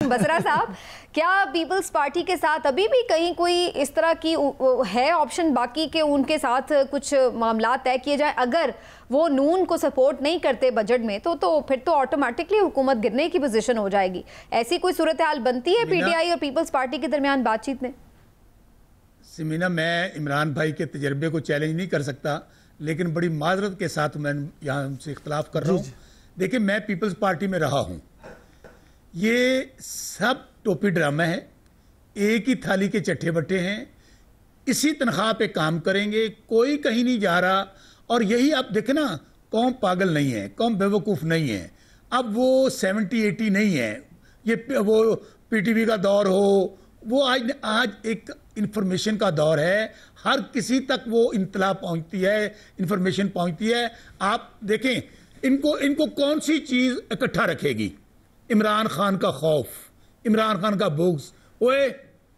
बसरा साहब, क्या peoples party के साथ अभी भी कहीं कोई इस तरह की है ऑप्शन बाकी के उनके साथ कुछ मामला तय किए जाए? अगर वो नून को सपोर्ट नहीं करते बजट में तो फिर तो ऑटोमेटिकली हुकूमत गिरने की पोजीशन हो जाएगी। ऐसी कोई सूरत हाल बनती है पीटीआई और पीपल्स पार्टी के दरमियान बातचीत में? समीना, मैं इमरान भाई के तजर्बे को चैलेंज नहीं कर सकता, लेकिन बड़ी माजरत के साथ मैं यहाँ से इख्तलाफ कर रहा हूँ। देखिए, मैं पीपल्स पार्टी में रहा हूँ, ये सब टोपी ड्रामा है, एक ही थाली के चट्टे बट्टे हैं, इसी तनख्वाह पे काम करेंगे, कोई कहीं नहीं जा रहा। और यही आप देखें ना, कौम पागल नहीं है, कौम बेवकूफ़ नहीं है। अब वो 70-80 नहीं है, ये वो पीटीवी का दौर हो, वो आज एक इंफॉर्मेशन का दौर है, हर किसी तक वो इत्तला पहुंचती है, इंफॉर्मेशन पहुंचती है। आप देखें, इनको कौन सी चीज़ इकट्ठा रखेगी? इमरान खान का खौफ, इमरान खान का बुग़्ज़, ओए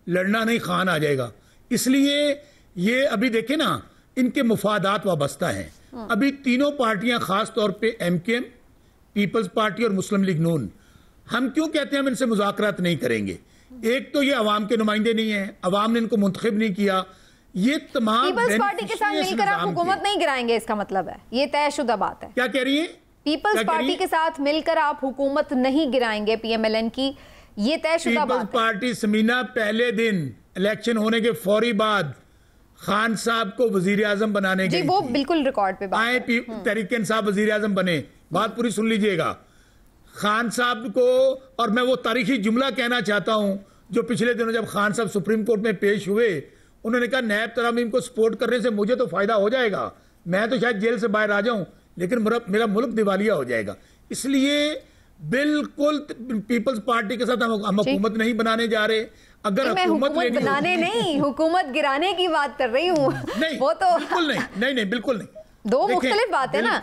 लड़ना नहीं, खान आ जाएगा। इसलिए ये अभी देखें ना, इनके मुफादात वाबस्ता हैं। अभी तीनों पार्टियां, खास तौर पे एमकेएम, पीपल्स पार्टी और मुस्लिम लीग नून, हम क्यों कहते हैं हम इनसे मुज़ाकरात नहीं करेंगे? एक तो ये अवाम के नुमाइंदे नहीं है, अवाम ने इनको मुंतखब नहीं किया। ये तमाम पीपल्स पार्टी के साथ मिलकर आप हुकूमत नहीं गिराएंगे, इसका मतलब है ये तयशुदा बात है। क्या कह रही है? पीपल्स पार्टी के साथ मिलकर आप हुकूमत नहीं गिराएंगे पीएमएलएन की, ये तयशुदा बात है। पीपल्स पार्टी समीना पहले दिन इलेक्शन होने के फौरी बाद खान साहब को वजीर आजम बनाने जी, वो बिल्कुल रिकॉर्ड पे आए, तहरीक इंसाफ वजीर आजम बने। बात पूरी सुन लीजिएगा। खान साहब को, और मैं वो तारीखी जुमला कहना चाहता हूं जो पिछले दिनों जब खान साहब सुप्रीम कोर्ट में पेश हुए, उन्होंने कहा नैब तरामीम को सपोर्ट करने से मुझे तो फायदा हो जाएगा, मैं तो शायद जेल से बाहर आ जाऊं, लेकिन मेरा मुल्क दिवालिया हो जाएगा। इसलिए बिल्कुल पीपल्स पार्टी के साथ हम हुकूमत नहीं बनाने जा रहे। अगर मैं हुकूमत बनाने नहीं, हुकूमत गिराने की बात कर रही हूँ। वो तो बिल्कुल नहीं, बिल्कुल नहीं, दो मुख्तलिफ बात है ना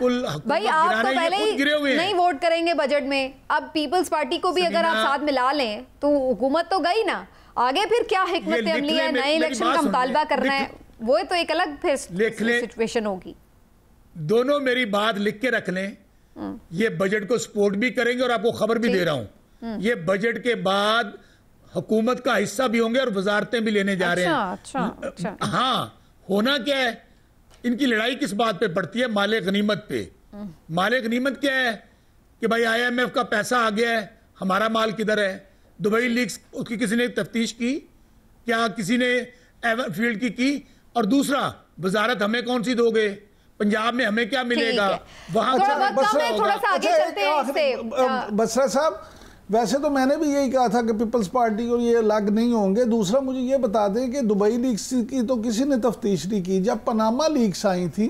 भाई। आप तो पहले ही नहीं वोट करेंगे बजट में, अब पीपल्स पार्टी को भी अगर आप साथ मिला लें तो हुकूमत तो गई ना। आगे फिर क्या हिकमत अमली है, नए इलेक्शन का मुतालबा करना है, वो तो एक अलग फिर सिचुएशन होगी। दोनों मेरी बात लिख के रख लें, ये बजट को सपोर्ट भी करेंगे और आपको खबर भी दे रहा हूं, ये बजट के बाद हुकूमत का हिस्सा भी होंगे और वजारतें भी लेने जा रहे हैं। अच्छा। हाँ, होना क्या है, इनकी लड़ाई किस बात पे पड़ती है? माले गनीमत पे। माले गनीमत क्या है कि भाई IMF का पैसा आ गया है, हमारा माल किधर है? दुबई लीक्स, उसकी किसी ने तफ्तीश की क्या? किसी ने फील्ड की? और दूसरा, वजारत हमें कौन सी दोगे? पंजाब में हमें क्या मिलेगा? वहां थोड़ा सा आगे चलते हैं। बसरा साहब, वैसे तो मैंने भी यही कहा था कि पीपल्स पार्टी और ये अलग नहीं होंगे। दूसरा, मुझे ये बता दें कि दुबई लीक्स की तो किसी ने तफ्तीश नहीं की। जब पनामा लीक्स आई थी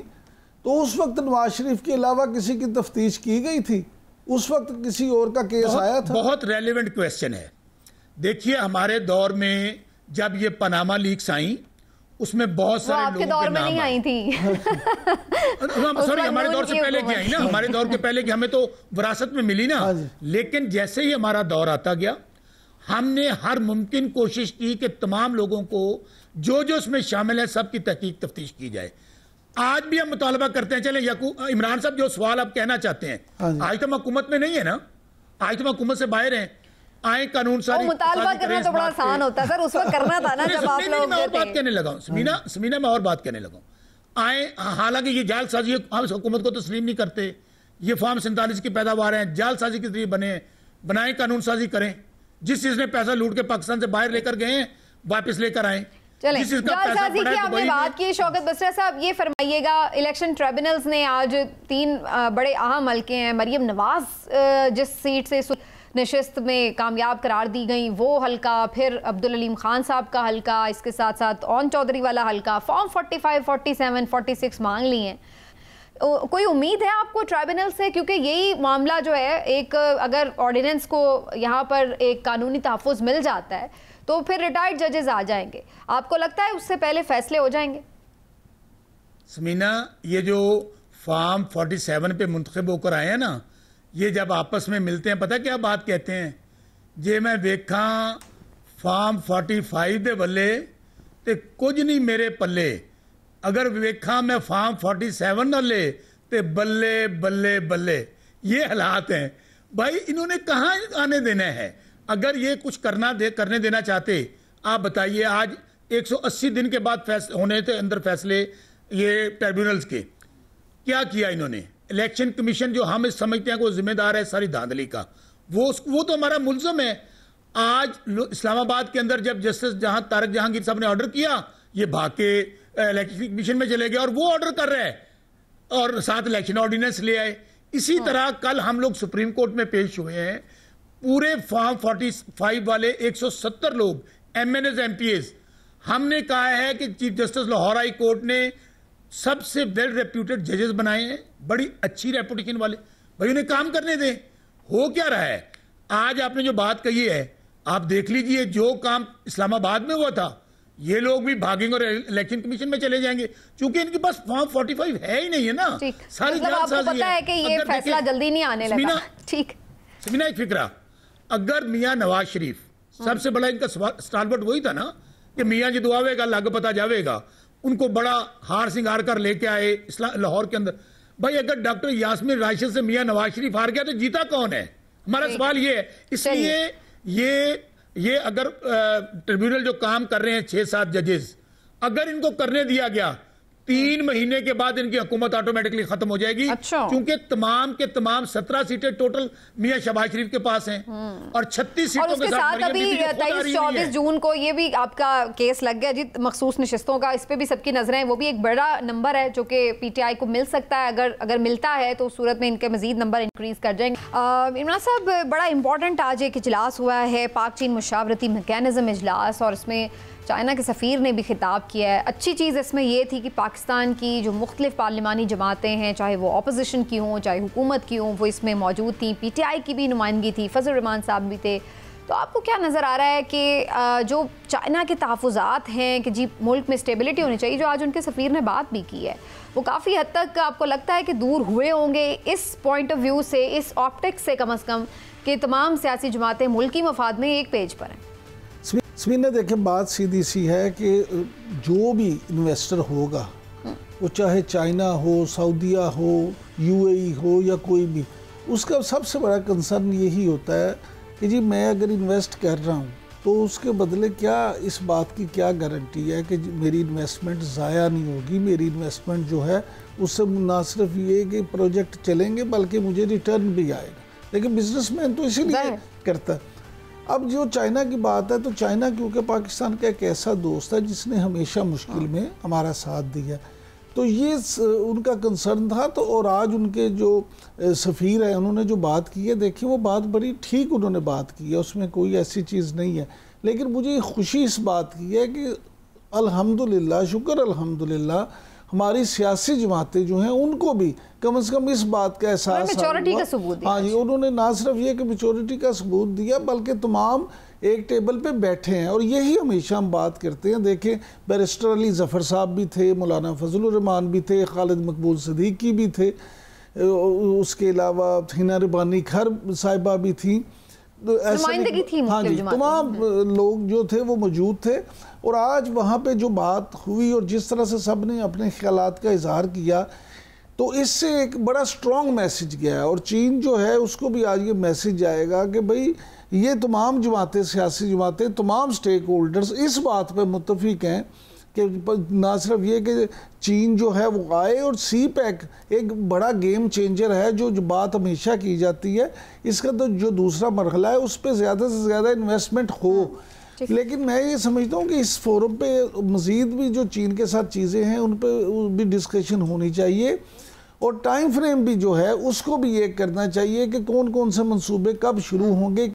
तो उस वक्त नवाज शरीफ के अलावा किसी की तफ्तीश की गई थी? उस वक्त किसी और का केस आया था? बहुत रेलिवेंट क्वेश्चन है। देखिए, हमारे दौर में जब ये पनामा लीक्स आई, उसमें बहुत सारे लोगों के नाम आई थी। सॉरी, हमारे दौर से पहले की आई ना, हमारे दौर के पहले की हमें तो विरासत में मिली ना। लेकिन जैसे ही हमारा दौर आता गया, हमने हर मुमकिन कोशिश की कि तमाम लोगों को जो इसमें शामिल है सबकी तहकीक तफ्तीश की जाए। आज भी हम मुतालबा करते हैं। चले इमरान साहब, जो सवाल आप कहना चाहते हैं, आज तो हम हुकूमत में नहीं है ना, आज तो हम हुकूमत से बाहर हैं। आए कानून सारी मुतालबा करना तो बड़ा आसान होता है सर, उस वक्त करना था ना जब आप लोग। मैं और बात कहने लगा हूं समीना, मैं और बात कहने लगा हूं। आए, हालांकि ये जालसाजी हम हुकूमत को तस्लीम नहीं करते, ये फॉर्म 47 की पैदावार है, जालसाजी के जरिए बनाए, कानून साजी करें। जिस चीज ने पैसा लूट के पाकिस्तान से बाहर लेकर गए हैं, वापस लेकर आए। जालसाजी की आपने बात की, शौकत बसरा साहब ये फरमाइएगा, इलेक्शन ट्रिब्यूनल्स ने आज 3 बड़े अहम हल्के हैं, मरियम नवाज जिस सीट से नशिस्त में कामयाब करार दी गई वो हल्का, फिर अब्दुल अलीम खान साहब का हल्का, इसके साथ साथ ओन चौधरी वाला हल्का, फॉर्म 45, 47, 46 मांग ली हैं। कोई उम्मीद है आपको ट्राइब्यूनल से? क्योंकि यही मामला जो है, एक अगर ऑर्डिनेंस को यहाँ पर एक कानूनी तहफ़्फ़ुज़ मिल जाता है तो फिर रिटायर्ड जजेस आ जाएंगे, आपको लगता है उससे पहले फैसले हो जाएंगे? समीना, ये जो फॉर्म 47 पे मुंतखब होकर आए हैं ना, ये जब आपस में मिलते हैं, पता क्या बात कहते हैं? जे मैं देखा फॉर्म 45 दे बल्ले ते कुछ नहीं मेरे पल्ले, अगर वेखा मैं फॉर्म 47 न ले ते बल्ले बल्ले बल्ले। ये हालात हैं भाई, इन्होंने कहाँ आने देना है? अगर ये कुछ करने देना चाहते, आप बताइए, आज 180 दिन के बाद होने थे अंदर फैसले ये ट्रिब्यूनल्स के, क्या किया इन्होंने? इलेक्शन कमीशन जो हम समझते हैं को जिम्मेदार है सारी धांधली का, वो तो हमारा मुल्ज़म है। आज इस्लामाबाद के अंदर जब जस्टिस तारक जहांगीर साहब ने ऑर्डर किया, ये भाग के इलेक्शन कमीशन में चले गए और वो ऑर्डर कर रहे हैं और साथ इलेक्शन ऑर्डिनेंस ले आए। इसी तरह कल हम लोग सुप्रीम कोर्ट में पेश हुए हैं, पूरे फॉर्म 45 वाले 170 लोग MNAs MPAs, हमने कहा है कि chief justice Lahore high court ने सबसे वेल रेप्यूटेड जजेस बनाए हैं, बड़ी अच्छी रेपुटेशन वाले, भाई उन्हें काम करने दें। हो क्या रहा है? आज आपने जो बात कही है, आप देख लीजिए, जो काम इस्लामाबाद में हुआ था, ये लोग भी भागेंगे और इलेक्शन कमीशन में चले जाएंगे, क्योंकि इनके पास फॉर्म 45 है ही नहीं है ना। सारी मतलब आपको पता है कि ये फैसला जल्दी नहीं आने लगा। ठीक समीना, एक फिक्रा, अगर मियां नवाज शरीफ, सबसे बड़ा इनका स्टालवर्ट वही था ना कि मियां जी दुआवेगा लग पता जावेगा, उनको बड़ा हार सिंगार कर लेके आए लाहौर के अंदर। भाई अगर डॉक्टर यास्मीन राशिद से मियां नवाज शरीफ हार गया तो जीता कौन है? हमारा सवाल ये है। इसलिए ये अगर ट्रिब्यूनल जो काम कर रहे हैं 6-7 जजेस, अगर इनको करने दिया गया, 3 महीने के बाद इनकी हुकूमत ऑटोमेटिकली खत्म हो जाएगी। क्योंकि तमाम के तमाम 17 सीटें टोटल मियां शहबाज शरीफ के पास हैं और 36 सीटों के साथ अभी 23-24 जून को ये भी आपका केस लग गया जी मखसूस नशिस्तों का, इस पे भी सबकी नजरें हैं। वो भी एक बड़ा नंबर है जो कि PTI को मिल सकता है। अगर मिलता है तो उस सूरत में इनके मजीद नंबर इंक्रीज कर जाएंगे। इमरान साहब, बड़ा इंपॉर्टेंट आज एक इजलास हुआ है, पाक चीन मुशावरती मैकेनिज्म इजलास, और इसमें चाइना के सफ़ीर ने भी खिताब किया है। अच्छी चीज़ इसमें यह थी कि पाकिस्तान की जो मुख्तलिफ पार्लिमानी जमातें हैं, चाहे वो अपोजिशन की हों चाहे हुकूमत की हों, वो इसमें मौजूद थी। PTI की भी नुमाइंदगी थी, फजल रहमान साहब भी थे। तो आपको क्या नज़र आ रहा है कि जो चाइना के तहफ़्फ़ुज़ात हैं कि जी मुल्क में स्टेबिलिटी होनी चाहिए, जो आज उनके सफ़ीर ने बात भी की है, वो काफ़ी हद तक आपको लगता है कि दूर हुए होंगे इस पॉइंट ऑफ व्यू से, इस ऑप्टिक्स से कम अज़ कम, कि तमाम सियासी जमातें मुल्की मफाद में एक पेज पर हैं? स्मीना, देखिए बात सीधी सी है कि जो भी इन्वेस्टर होगा, वो चाहे चाइना हो, सऊदीया हो, UAE हो या कोई भी, उसका सबसे बड़ा कंसर्न यही होता है कि जी मैं अगर इन्वेस्ट कर रहा हूँ तो उसके बदले क्या, इस बात की क्या गारंटी है कि मेरी इन्वेस्टमेंट ज़ाया नहीं होगी, मेरी इन्वेस्टमेंट जो है उससे ना सिर्फ ये कि प्रोजेक्ट चलेंगे बल्कि मुझे रिटर्न भी आएगा। लेकिन बिजनेसमैन तो इसीलिए करता है। अब जो चाइना की बात है, तो चाइना क्योंकि पाकिस्तान का एक ऐसा दोस्त है जिसने हमेशा मुश्किल में हमारा साथ दिया, तो ये उनका कंसर्न था। तो और आज उनके जो सफ़ीर है उन्होंने जो बात की है, देखिए वो बात बड़ी ठीक उन्होंने बात की है, उसमें कोई ऐसी चीज़ नहीं है। लेकिन मुझे खुशी इस बात की है कि अल्हम्दुलिल्लाह, शुक्र अल्हम्दुलिल्लाह, हमारी सियासी जमातें जो हैं उनको भी कम से कम इस बात का एहसास, मैच्योरिटी का सबूत दिया। हाँ जी, उन्होंने ना सिर्फ ये कि मैच्योरिटी का सबूत दिया, बल्कि तमाम एक टेबल पे बैठे हैं। और यही हमेशा हम बात करते हैं। देखें, बैरिस्टर अली ज़फ़र साहब भी थे, मौलाना फजलुर रहमान भी थे, खालिद मकबूल सिद्दीकी भी थे, उसके अलावा हिना रबानी खर साहिबा भी थी, नुमाइंदगी थी। हाँ जी, तमाम लोग जो थे वो मौजूद थे। और आज वहाँ पे जो बात हुई और जिस तरह से सब ने अपने ख्यालात का इजहार किया, तो इससे एक बड़ा स्ट्रॉन्ग मैसेज गया है। और चीन जो है उसको भी आज ये मैसेज आएगा कि भाई ये तमाम जमातें, सियासी जमातें, तमाम स्टेक होल्डर्स इस बात पे मुत्तफिक हैं कि ना सिर्फ ये कि चीन जो है वो आए, और CPEC एक बड़ा गेम चेंजर है, जो बात हमेशा की जाती है, इसका तो जो दूसरा मरहला है उस पर ज़्यादा से ज़्यादा इन्वेस्टमेंट हो। लेकिन मैं ये समझता हूँ कि इस फोरम पे मज़ीद भी जो चीन के साथ चीज़ें हैं उन पर भी डिस्कशन होनी चाहिए, और टाइम फ्रेम भी जो है उसको भी ये करना चाहिए कि कौन कौन से मंसूबे कब शुरू होंगे।